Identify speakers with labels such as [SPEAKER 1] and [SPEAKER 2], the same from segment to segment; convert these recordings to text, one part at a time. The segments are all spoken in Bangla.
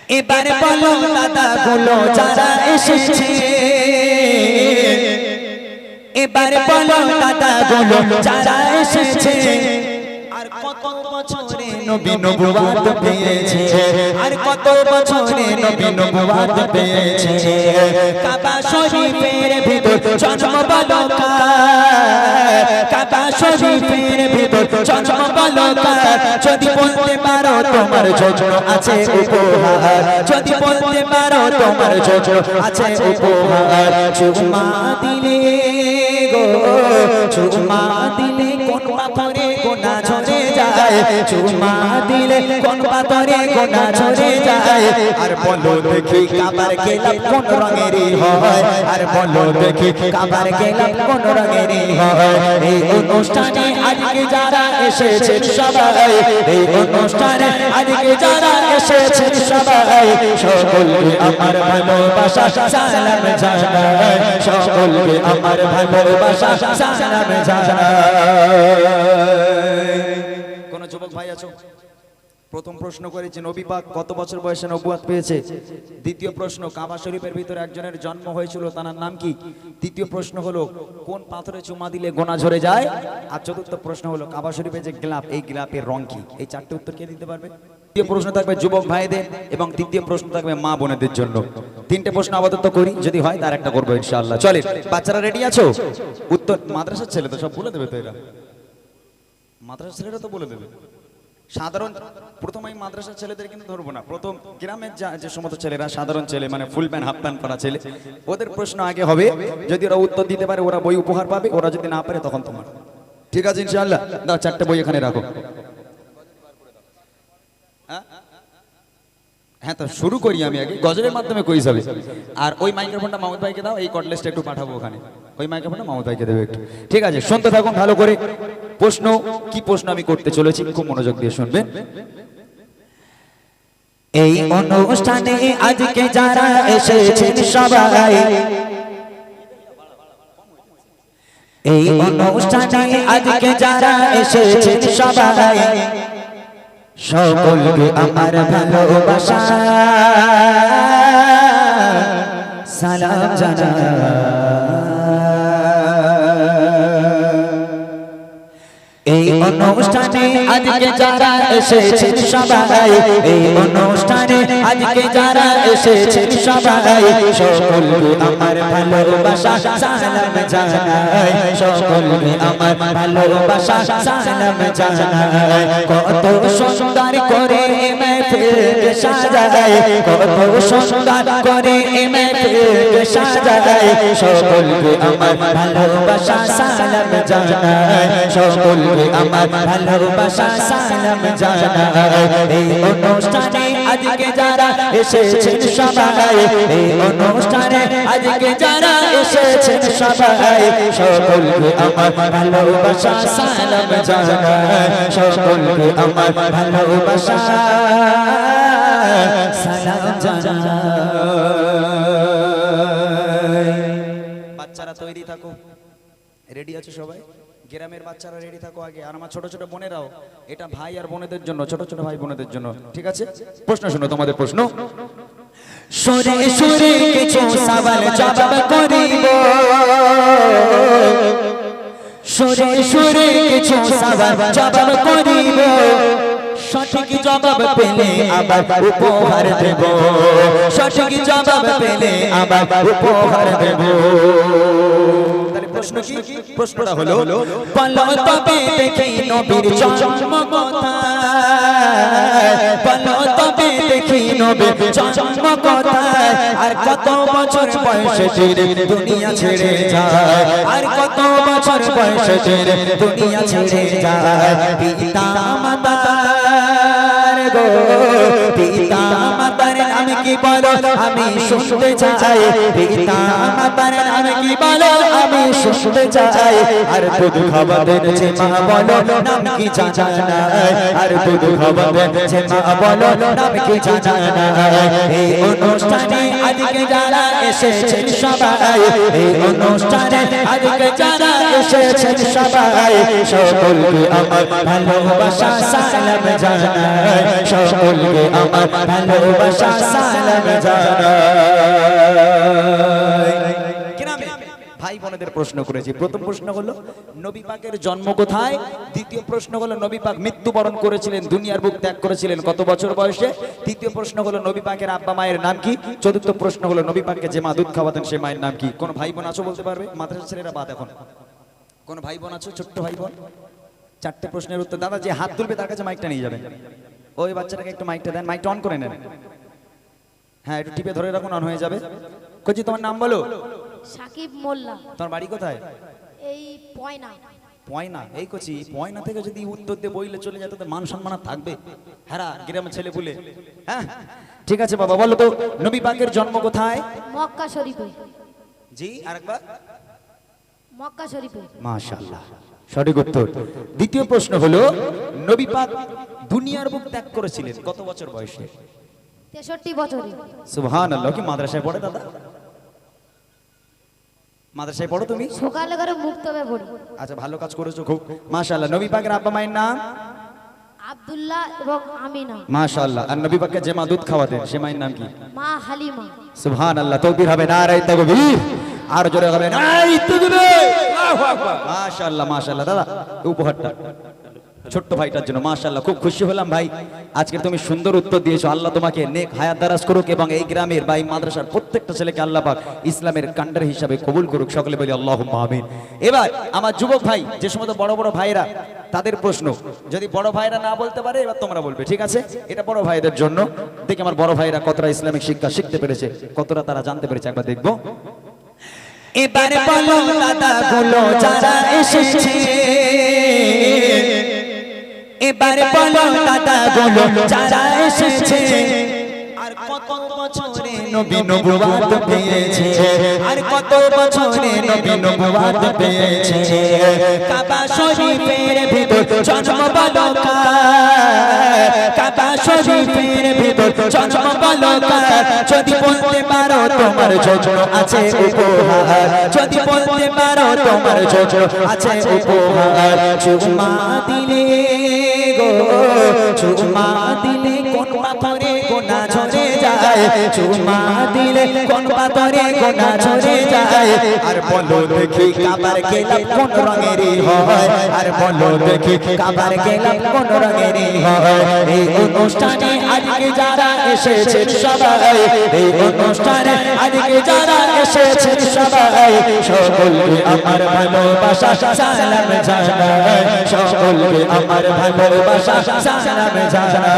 [SPEAKER 1] এবার বলো দাদা গুলো যারা এসেছে, এবার বলো দাদা গুলো যারা এসেছে, আর কত বছরে নবী নবুয়ত পেয়েছে, আর কত বছরে নবী নবুয়ত পেয়েছে। কাবা শরীফের ভিতর জন্ম বলো কার, কাবা শরীফের ভিতর জন্ম বলো কার। যদি বলতে পারো তোমার জন্য আছে উপহার, যদি বলতে পারো তোমার জন্য আছে উপহার। চুমা দিলে গো, চুমা দিলে কোন পাথরে গোনা ঝরে যায়, চুমা দিলে কোন পাথরে গোনা ঝরে যায়। আর বলো দেখি কাবার গেলাপ কোন রঙেরই হয়, আর বলো দেখি কাবার গেলাপ কোন রঙেরই হয়। এই অনুষ্ঠানে আজকে যারা এসেছেন সবাই, এই অনুষ্ঠানে আজকে যারা এসেছেন সবাই, সকলকে আমার ভালোবাসা সালাম জানাই, সকলকে আমার ভালোবাসা সালাম জানাই। কোন যুবক ভাই আছো? প্রথম প্রশ্ন করেছি নবী পাক কত বছর বয়সে নবুয়ত পেয়েছে। দ্বিতীয় প্রশ্ন কাবা শরীফের ভিতরে একজনের জন্ম হয়েছিল, তার নাম কি? তৃতীয় প্রশ্ন হলো কোন পাথরে চুমা দিলে গোনা ঝরে যায়। আর চতুর্থ প্রশ্ন হলো কাবা শরীফের যে গ্লাপ, এই গ্লাপের রং কি? এই চারটি উত্তর কে দিতে পারবে? দ্বিতীয় প্রশ্ন থাকবে যুবক ভাইদের এবং তৃতীয় প্রশ্ন থাকবে মা বোনেদের জন্য। তিনটে প্রশ্ন আপাতত করি, যদি হয় তার একটা করবো ইনশাআল্লাহ। চলে বাচ্চারা রেডি আছো? উত্তর মাদ্রাসার ছেলে তো সব বলে দেবে, তো এরা মাদ্রাসার ছেলেরা তো বলে দেবে। সাধারণ প্রথম আমি মাদ্রাসার ছেলেদের কিন্তু ধরবো না, প্রথম গ্রামের যে সমস্ত ছেলেরা সাধারণ ছেলে, মানে ফুল প্যান্ট হাফ প্যান্ট পরা ছেলে, ওদের প্রশ্ন আগে হবে। যদি ওরা উত্তর দিতে পারে ওরা বই উপহার পাবে, ওরা যদি না পারে তখন তোমার। ঠিক আছে ইনশাআল্লাহ? দাও চারটে বই এখানে রাখো। হ্যাঁ তো শুরু করি আমি আগে, গজলের মাধ্যমে কই যাবে। আর ওই মাইক্রোফোনটা মাহমুদ ভাইকে দাও, এই কর্ডলেসটা একটু পাঠাবো ওখানে, ওই মাইক্রোফোনটা মাহমুদ ভাইকে দেবে একটু। ঠিক আছে, শুনতে থাকুন ভালো করে। প্রশ্ন কি প্রশ্ন আমি করতে চলেছি খুব মনোযোগ দিয়ে শুনবেন। এই অনুষ্ঠানে আজকে যারা এসেছেন সবাই, এই অনুষ্ঠানে আজকে যারা এসেছেন সবাই, সকলকে আমার ভালোবাসা সালাম জানাই। এই অনুষ্ঠানে আজকে যারা এসেছেন সবাই, এই অনুষ্ঠানে আজকে যারা এসেছেন সবাই, সকলকে আমার ভালোবাসা সালাম জানাই, সকলকে আমার ভালোবাসা সালাম জানাই। কত সুন্দর করে মেহফিলকে সাজাই, কত সুন্দর করে মেহফিলকে সাজাই, সকলকে আমার ভালোবাসা সালাম জানাই, সকলকে আমার ভালোবাসা সালাম জানাই। এই অনুষ্ঠানে আজকে যারা এসেছেন সবাই, এই অনুষ্ঠানে আজকে যারা এসেছেন সবাই, সকলকে আমার ভালোবাসা সালাম জানাই, সকলকে আমার ভালোবাসা সালাম জানাই। বাচ্চারা তৈরি থাকো, রেডি আছো সবাই? গ্রামের বাচ্চারা রেডি থাকো আগে, আর আমার ছোট ছোট বোনেরাও। এটা ভাই আর বোনেদের জন্য, ছোট ছোট ভাই বোনেদের জন্য। ঠিক আছে, প্রশ্ন শুনো, তোমাদের প্রশ্ন। সুরে সুরে কিছু সওয়াল জবাব করিব, সুরে সুরে কিছু সওয়াল জবাব করিব, সঠিক জবাব পেলে আবার উপহার দেব, সঠিক জবাব পেলে আবার উপহার দেব। প্রশ্ন কি? প্রশ্নটা হলো বলো তবে দেখি নবীর জন্ম কোথায়, বলো তবে দেখি নবীর জন্ম কোথায়, আর কত বছর বয়সে দুনিয়া ছেড়ে যায়, আর কত বছর বয়সে দুনিয়া ছেড়ে যায়। পিতা মাতার গো, পিতা মাতার নাম কি বলো আমি শুনতে চাই পিতা মাতার নাম কি বলো আমি শুনতে চাই আর দুধ খাওয়াবেন যে মা বলো নাম কি জানা নাই আর দুধ খাওয়াবেন যে মা বলো নাম কি জানা নাই এই অনুষ্ঠানে আজকে যারা এসেছেন সবাই এই অনুষ্ঠানে আজকে যারা এসেছেন সবাই সকলকে আমার ভালোবাসা সালাম জানাই সকলকে আমার ভালোবাসা সালাম জানাই ভাই বোনেদের প্রশ্ন করেছি প্রথম প্রশ্ন হলো নবী পাকের জন্ম কোথায় দ্বিতীয় প্রশ্ন হলো নবী পাক মৃত্যুবরণ করেছিলেন দুনিয়ার বুক ত্যাগ করেছিলেন কত বছর বয়সে তৃতীয় প্রশ্ন হলো নবী পাকের আব্বা মায়ের নাম কি চতুর্থ প্রশ্ন হলো নবী পাককে যে মা দুধ খাওয়াতেন সে মায়ের নাম কি কোন ভাই বোন আছো বলতে পারবে মাদ্রাসা ছেলেরা বাদ এখন কোন ভাই বোন আছো ছোট্ট ভাই বোন চারটে প্রশ্নের উত্তর দাদা যে হাত তুলবে তার কাছে মাইকটা নিয়ে যাবেন ওই বাচ্চাটাকে একটু মাইকটা দেন মাইকটা অন করে নেন হ্যাঁ একটু টিপে ধরে রাখুন অন হয়ে যাবে কচি তোমার নাম বলো
[SPEAKER 2] সাকিব মোল্লা
[SPEAKER 1] তোমার বাড়ি কোথায়
[SPEAKER 2] এই পয়না
[SPEAKER 1] পয়না এই কচি পয়না থেকে যদি উত্তর দিয়ে বইলে চলে যায় তাদের মান সম্মান থাকবে হ্যাঁ গ্রামের ছেলে বলে হ্যাঁ ঠিক আছে বাবা বলো তো নবী পাকের জন্ম কোথায়
[SPEAKER 2] মক্কা শরীফে
[SPEAKER 1] জি আরেকবার
[SPEAKER 2] মক্কা শরীফে
[SPEAKER 1] মাশাআল্লাহ সঠিক উত্তর দ্বিতীয় প্রশ্ন হলো নবী পাক দুনিয়ার বুক ত্যাগ করেছিলেন কত বছর বয়সে
[SPEAKER 2] 63 বছরে
[SPEAKER 1] সুবহানাল্লাহ কি মাদ্রাসায় পড়ে দাদা মাদ্রাসায় পড়ো তুমি
[SPEAKER 2] সকালে করে মুক্তবে পড়ি
[SPEAKER 1] আচ্ছা ভালো কাজ করেছো খুব মাশাআল্লাহ নবী পাকের আব্বা মায়ের নাম
[SPEAKER 2] আব্দুল্লাহ এবং আমিনা
[SPEAKER 1] মাশাআল্লাহ আর নবী পাককে যে মা দুধ খাওয়াতেন সে মায়ের নাম কি
[SPEAKER 2] মা হালিমা
[SPEAKER 1] সুবহানাল্লাহ তাকবীর হবে নারে তাকবীর আর জোরে হবে নারে তাকবীর আল্লাহু আকবার মাশাআল্লাহ মাশাআল্লাহ দাদা উপহারটা ছোট্ট ভাইটার জন্য মাশাআল্লাহ খুব খুশি হলাম ভাই আজকে তুমি সুন্দর উত্তর দিয়েছো আল্লাহ তোমাকে নেক হায়াত দারাজ করুক এবং এই গ্রামের বা এই মাদ্রাসার প্রত্যেকটা ছেলেকে আল্লাহ পাক ইসলামের কান্ডার হিসাবে কবুল করুক সকলে বলি আল্লাহুম্মা আমিন এবার আমার যুবক ভাই যে সমস্ত বড় বড় ভাইরা তাদের প্রশ্ন যদি বড় ভাইরা না বলতে পারে এবার তোমরা বলবে ঠিক আছে এটা বড় ভাইদের জন্য দেখি আমার বড় ভাইরা কতটা ইসলামিক শিক্ষা শিখতে পেরেছে কতটা তারা জানতে পেরেছে একবার দেখবো এবার বলো দাদা গুলো যারা এসেছে এবার বলো দাদা গুলো যারা এসেছে আর কত বছরে নবী নবুয়ত পেয়েছে আর কত বছরে নবী নবুয়ত পেয়েছে কাবা শরীফের ভিতর জন্ম বলো কার কাবা শরীফের ভিতর জন্ম বলো কার যদি বলতে পারো তোমার জন্য আছে উপহার যদি বলতে পারো তোমার জন্য আছে উপহার চুমা দিলে গো চুমা দিলে কোন পাথরে গোনা ঝরে যায় চুমা দিলে কোন পাথরে গোনা ঝরে যায় আর বলো দেখি কাবার গেলাম কোন রঙেরই হয় আর বলো দেখি কাবার গেলাম কোন রঙেরই হয় এই অনুষ্ঠানে আজকে যারা এসেছেন সবাই এই অনুষ্ঠানে আজকে যারা এসেছেন সবাই সকলকে আমার ভালোবাসা সালাম জানাই সকলকে আমার ভালোবাসা সালাম জানাই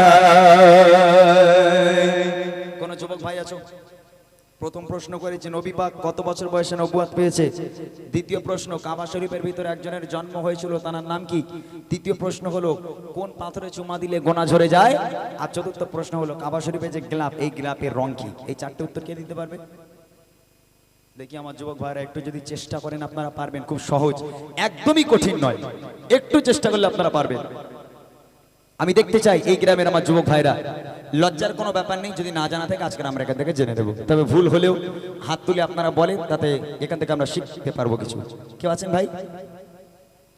[SPEAKER 1] কোন যুবক ভাই আছো প্রথম প্রশ্ন করেছে নবী পাক কত বছর বয়সে নবুয়ত পেয়েছে দ্বিতীয় প্রশ্ন কাবা শরীফের ভিতরে একজনের জন্ম হয়েছিল তার নাম কি তৃতীয় প্রশ্ন হলো কোন পাথরে চুমা দিলে গোনা ঝরে যায় আর চতুর্থ প্রশ্ন হলো কাবা শরীফের যে গ্লাপ এই গ্লাপের রং কি এই চারটি উত্তর কে দিতে পারবে দেখি আমার যুবক ভাইরা একটু যদি চেষ্টা করেন আপনারা পারবেন খুব সহজ একদমই কঠিন নয় একটু চেষ্টা করলে আপনারা পারবেন আমি দেখতে চাই এই গ্রামের আমার যুবক ভাইরা লজ্জার কোনো ব্যাপার নেই যদি না জানা থাকে আজকে আমরা এখান থেকে জেনে দেবো তবে ভুল হলেও হাত তুলে আপনারা বলেন তাতে এখান থেকে আমরা শিখতে পারবো কিছু কেউ আছেন ভাই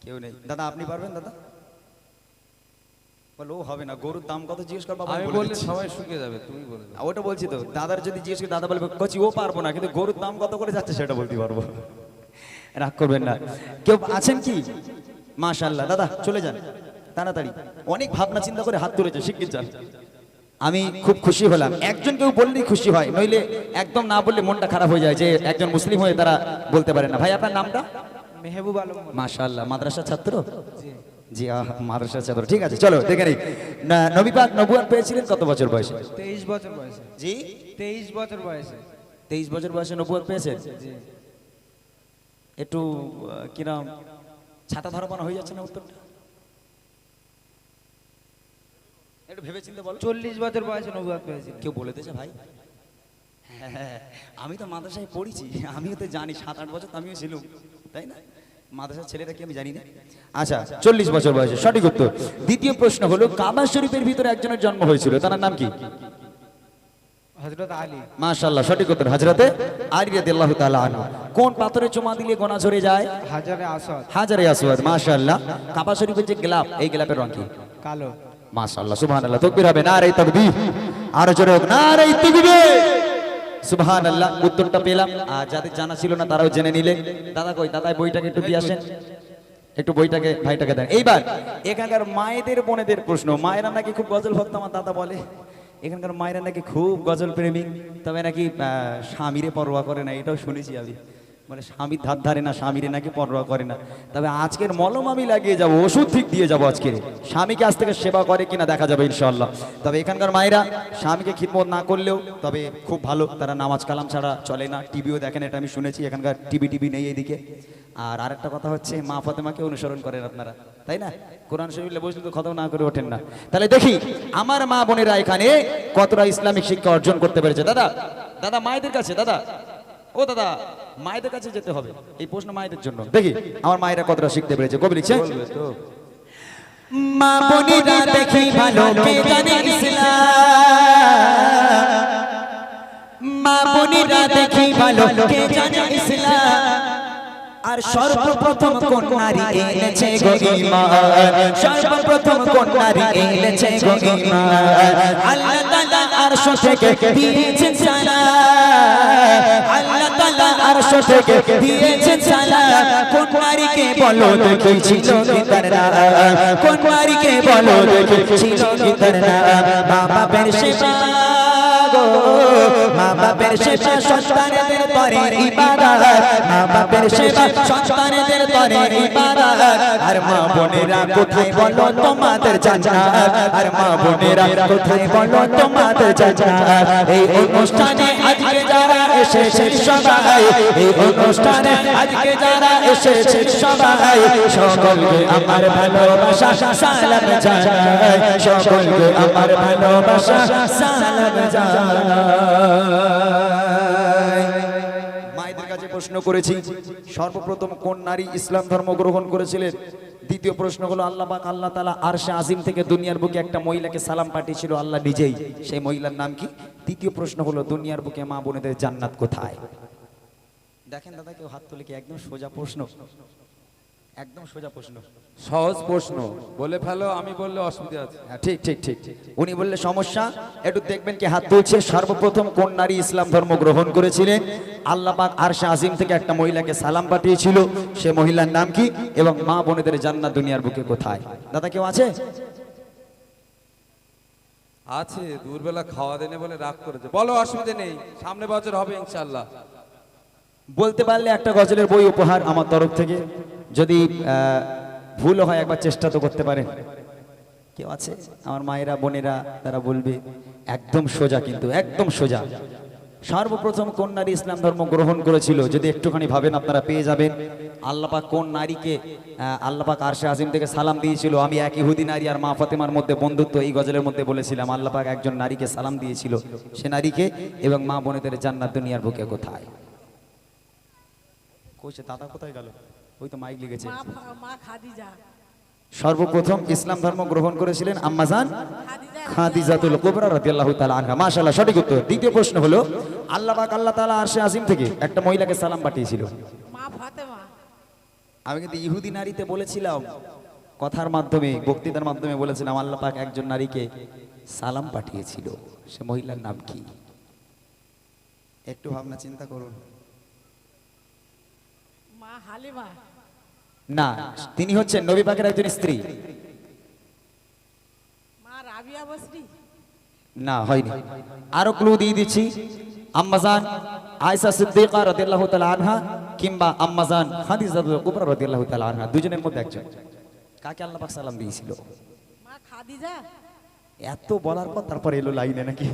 [SPEAKER 1] কেউ নেই দাদা আপনি পারবেন দাদা বলো হবে না গরুর দাম কত জিজ্ঞেস করবো
[SPEAKER 3] আমি বললে সবাই শুকিয়ে যাবে তুমি বলে দাও
[SPEAKER 1] ওটা বলছি তো দাদার যদি জিজ্ঞেস করি দাদা বলবে কচি ও পারবো না কিন্তু গরুর দাম কত করে যাচ্ছে সেটা বলতে পারবো রাগ করবেন না কেউ আছেন কি মাশাআল্লাহ দাদা চলে যান তাড়াতাড়ি অনেক ভাবনা চিন্তা করে হাত তুলেছে শিখিয়ে যান আমি খুব খুশি হলাম একজন কেউ বললেই খুশি হয় নইলে একদম না বললে মনটা খারাপ হয়ে যায় যে একজন মুসলিম হয়ে তারা বলতে পারে না ভাই আপনার নামটা
[SPEAKER 3] মেহবুব আলম
[SPEAKER 1] মাশাআল্লাহ মাদ্রাসা ছাত্র জি মাদ্রাসা ছাত্র ঠিক আছে চলো দেখে নিই নবী পাক নবুয়ত পেয়েছিলেন কত বছর বয়সে
[SPEAKER 3] 23 বছর বয়সে
[SPEAKER 1] জি
[SPEAKER 3] 23 বছর বয়সে
[SPEAKER 1] 23 বছর বয়সে নবুয়ত পেয়েছেন
[SPEAKER 3] জি
[SPEAKER 1] একটু কিরম ছাতা ধরাপানা হয়ে যাচ্ছে না উত্তরটা একটু ভেবে চিন্তে বলো
[SPEAKER 3] 40 বছর বয়সে নবুয়ত পেয়েছিলেন
[SPEAKER 1] কেউ বলে দিয়েছে ভাই হ্যাঁ, আমি তো মাদ্রাসায় পড়েছি, আমিও তো জানি 7-8 বছর তো আমিও ছিলাম, তাই না? মাদ্রাসার ছেলেরা কি আমি জানি না? আচ্ছা, 40 বছর বয়সে, সঠিক উত্তর। দ্বিতীয় প্রশ্ন হলো কাবা শরীফের ভিতরে একজনের জন্ম হয়েছিল, তার নাম কি?
[SPEAKER 3] হযরত আলী।
[SPEAKER 1] মাশাআল্লাহ, সঠিক উত্তর, হযরতে আলী রাদিয়াল্লাহু তাআলা আনহু। কোন পাথরে চুমা দিলে গোনা ঝরে যায়?
[SPEAKER 3] হাজারে আসওয়াদ।
[SPEAKER 1] হাজারে আসওয়াদ। মাশাআল্লাহ। কাবা শরীফের যে গ্লাব, এই গ্লাবের রং কি?
[SPEAKER 3] কালো।
[SPEAKER 1] মাশাআল্লাহ, সুবহানাল্লাহ, তাকবীর হবে, নারে তাকবীর, আরো জোরে হোক, নারে তাকবীর, সুবহানাল্লাহ। উত্তরটা পেলাম, আর যাদের জানা ছিল না তারাও জেনে নিলে। দাদা কই? দাদা বইটাকে একটু দিয়ে আসেন, একটু বইটাকে ভাইটাকে দেন। এইবার এখানকার মায়েদের বোনেদের প্রশ্ন। মায়েরা নাকি খুব গজল ভক্ত, আমার দাদা বলে। এখানকার মায়েরা নাকি খুব গজল প্রেমিক, তবে নাকি স্বামীরে পরোয়া করে না, এটাও শুনেছি আমি। মানে স্বামীর ধার ধারে না, স্বামীরে নাকি পরোয়া করে না। তবে আজকের মলম আমি লাগিয়ে যাবো, ওষুধ ঠিক দিয়ে যাবো আজকে। স্বামীকে আজ থেকে সেবা করে কিনা দেখা যাবে ইনশাআল্লাহ। তবে এখানকার মায়েরা স্বামীকে খিদমত না করলেও তবে খুব ভালো, তারা নামাজ কালাম ছাড়া চলে না, টিভিও দেখেন, এটা আমি শুনেছি। এখানকার টিভি নেই এইদিকে। আর আরেকটা কথা হচ্ছে, মা ফাতেমাকে অনুসরণ করেন আপনারা, তাই না? কোরআন শরীফে বসলে তো খতম না করে ওঠেন না। তাহলে দেখি আমার মা বোনেরা এখানে কতটা ইসলামিক শিক্ষা অর্জন করতে পেরেছে। দাদা, দাদা মায়েদের কাছে, দাদা, ও দাদা, মায়েদের কাছে যেতে হবে, এই প্রশ্ন মায়েদের জন্য। দেখি আমার মায়েরা কতটা শিখতে পেরেছে। কবি লিখছে, মা বোনেরা দেখি ভালো কে জানে ইসলাম, মা বোনেরা দেখি ভালো কে জানে ইসলাম, আর সর্বপ্রথম কোন নারী এনেছে গো ঈমান, সর্বপ্রথম কোন নারী এনেছে গো ঈমান, আল্লাহ তাআলা আরশ থেকে দিয়েছেন সালাম, আল্লাহ তাআলা আরশ থেকে দিয়েছেন সালাম, কোন নারীকে বলো দেখি ছিল কি তার নাম, কোন নারীকে বলো দেখি ছিল কি তার নাম, মা বাবার সেবা গো, মা বাবার সেবা সন্তানদের তরে ইবাদত, মা বাবার সেবা সন্তানদের তরে ইবাদত, আর মা বোনেরা কোথায় বলো তোমাদের জান্নাত, আর মা বোনেরা কোথায় বলো তোমাদের জান্নাত। এই অনুষ্ঠানে আজকে যারা এসেছে সবাই, এই অনুষ্ঠানে আজকে যারা এসেছে সবাই, সকলকে আমার ভালোবাসা সালাম জানাই, সকলকে আমার ভালোবাসা সালাম জানাই। মায়েদের কাছে প্রশ্ন করেছি, সর্বপ্রথম কোন নারী ইসলাম ধর্ম গ্রহণ করেছিলেন? দ্বিতীয় প্রশ্ন হলো আল্লাহ পাক আল্লাহ তাআলা আরশে আজিম থেকে দুনিয়ার বুকে একটা মহিলাকে সালাম পাঠিয়েছিল, আল্লাহ নিজেই, সেই মহিলার নাম কি? তৃতীয় প্রশ্ন হলো দুনিয়ার বুকে মা বোনেদের জান্নাত কোথায়? দেখেন দাদা, কেউ হাত তুলে কি? একদম সোজা প্রশ্ন, একদম সোজা প্রশ্ন,
[SPEAKER 4] সহজ প্রশ্ন বলে ফেলো, আমি বললে অসুবিধা আছে।
[SPEAKER 1] ঠিক ঠিক ঠিক, উনি বললে সমস্যা। একটু দেখবেন কি হাত তুলছে। সর্বপ্রথম কোন নারী ইসলাম ধর্ম গ্রহণ করেছিলেন? আল্লাহ পাক আরশে আজিম থেকে একটা মহিলাকে সালাম পাঠিয়েছিল, সে মহিলার নাম কি? এবং মা বোনেদের জান্নাত দুনিয়ার বুকে কোথায়? দাদা কেউ আছে?
[SPEAKER 4] আছে, দুপুরবেলা খাওয়া দেনে বলে রাগ করেছে। বলো, অসুবিধা নেই, সামনে বছর হবে ইনশাআল্লাহ।
[SPEAKER 1] বলতে পারলে একটা গজলের বই উপহার আমার তরফ থেকে। যদি ভুল হয় একবার চেষ্টা তো করতে পারেন। কেউ আছে আমার মায়েরা বোনেরা? তারা বলবে একদম সোজা, কিন্তু একদম সোজা। সর্বপ্রথম কোন নারী ইসলাম ধর্ম গ্রহণ করেছিল? যদি একটুখানি ভাবেন আপনারা পেয়ে যাবেন। আল্লাহ পাক কোন নারীকে আল্লাহ পাক আরশে আজিম থেকে সালাম দিয়েছিল? আমি এক ইহুদি নারী আর মা ফাতেমার মধ্যে বন্ধুত্ব, এই গজলের মধ্যে বলেছিলাম। আল্লাহ পাক একজন নারীকে সালাম দিয়েছিল, সে নারীকে, এবং মা বোনেদের জান্নাত দুনিয়ার বুকে কোথায়? কইছে দাদা কোথায় গেল? ওই তো মাইক লিখেছে।
[SPEAKER 5] মা খাদিজা।
[SPEAKER 1] সর্বপ্রথম ইসলাম ধর্ম গ্রহণ করেছিলেন আম্মাজান খাদিজাতুল কুবরা রাদিয়াল্লাহু তাআলা আনহা। মাশাআল্লাহ, সঠিক উত্তর। দ্বিতীয় প্রশ্ন হলো আল্লাহ পাক আল্লাহ তাআলা আরশে আজিম থেকে একটা মহিলাকে সালাম পাঠিয়েছিল।
[SPEAKER 5] মা ফাতেমা।
[SPEAKER 1] আমি কিন্তু ইহুদি নারীতে বলেছিলাম, কথার মাধ্যমে, বক্তৃতার মাধ্যমে বলেছিলাম আল্লাহ পাক একজন নারীকে সালাম পাঠিয়েছিল, সে মহিলার নাম কি? একটু ভাবনা চিন্তা করুন।
[SPEAKER 5] মা হালিমা।
[SPEAKER 1] না, তিনি হচ্ছেন নবী পাকের একজন স্ত্রী।
[SPEAKER 5] মা রাবিয়া বসরি।
[SPEAKER 1] না, হয়নি। আরো ক্লু দিয়ে দিচ্ছি, আম্মাজান আয়েশা সিদ্দিকা রাদিয়াল্লাহু তাআলা আনহা কিংবা আম্মাজান খাদিজাতুল কুবরা রাদিয়াল্লাহু তাআলা আনহা, দুজনের মধ্যে একজন। কাকে আল্লাহ পাক সালাম দিয়েছিল?
[SPEAKER 5] মা খাদিজা।
[SPEAKER 1] এত বলার পর তারপর এলো লাইনে নাকি?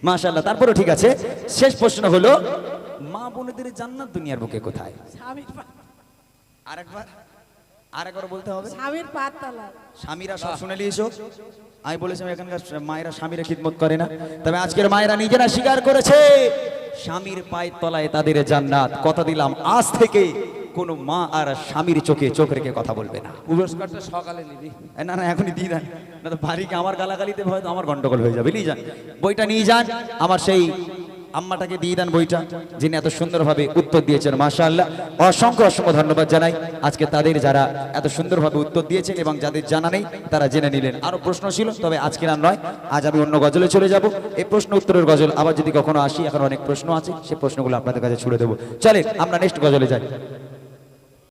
[SPEAKER 1] মাশাআল্লাহ, তারপরেও ঠিক আছে। শেষ প্রশ্ন হলো মা বোনেদের জান্নাত দুনিয়ার বুকে কোথায়?
[SPEAKER 5] স্বামীর পা।
[SPEAKER 1] আরেকবার বলতে হবে।
[SPEAKER 5] স্বামীর পাতলা।
[SPEAKER 1] স্বামীরা সব শুনে নিয়েছো। আমি বলেছিলাম এখানকার মায়েরা স্বামীরা খিদমত করে না, তবে আজকের মায়েরা নিজেরা স্বীকার করেছে স্বামীর পায়ের তলায় তাদের জান্নাত। কথা দিলাম আজ থেকে কোনো মা আর স্বামীর চোখে চোখ রেখে কথা বলবে না।
[SPEAKER 4] পুরস্কারটা সকালে নিবি।
[SPEAKER 1] না না এখনই দিয়ে দেন, না তো বাড়িকে আমার গালাগালিতে হয়তো আমার গন্ডগোল হয়ে যাবে। নিয়ে যান বইটা, নিয়ে যান, আমার সেই আম্মাটাকে দিয়ে দেন বইটা, যিনি এত সুন্দরভাবে উত্তর দিয়েছেন। মাশাআল্লাহ, অসংখ্য অসংখ্য ধন্যবাদ জানাই আজকে তাদের যারা এত সুন্দরভাবে উত্তর দিয়েছেন এবং যাদের জানা নেই তারা জেনে নিলেন। আরো প্রশ্ন ছিল, তবে আজকে আর নয়, আজ আমি অন্য গজলে চলে যাব। এই প্রশ্ন উত্তরের গজল আবার যদি কখনো আসি, এখন অনেক প্রশ্ন আছে, সেই প্রশ্নগুলো আপনাদের কাছে ছুড়ে দেবো। চলেন আমরা নেক্সট গজলে যাই।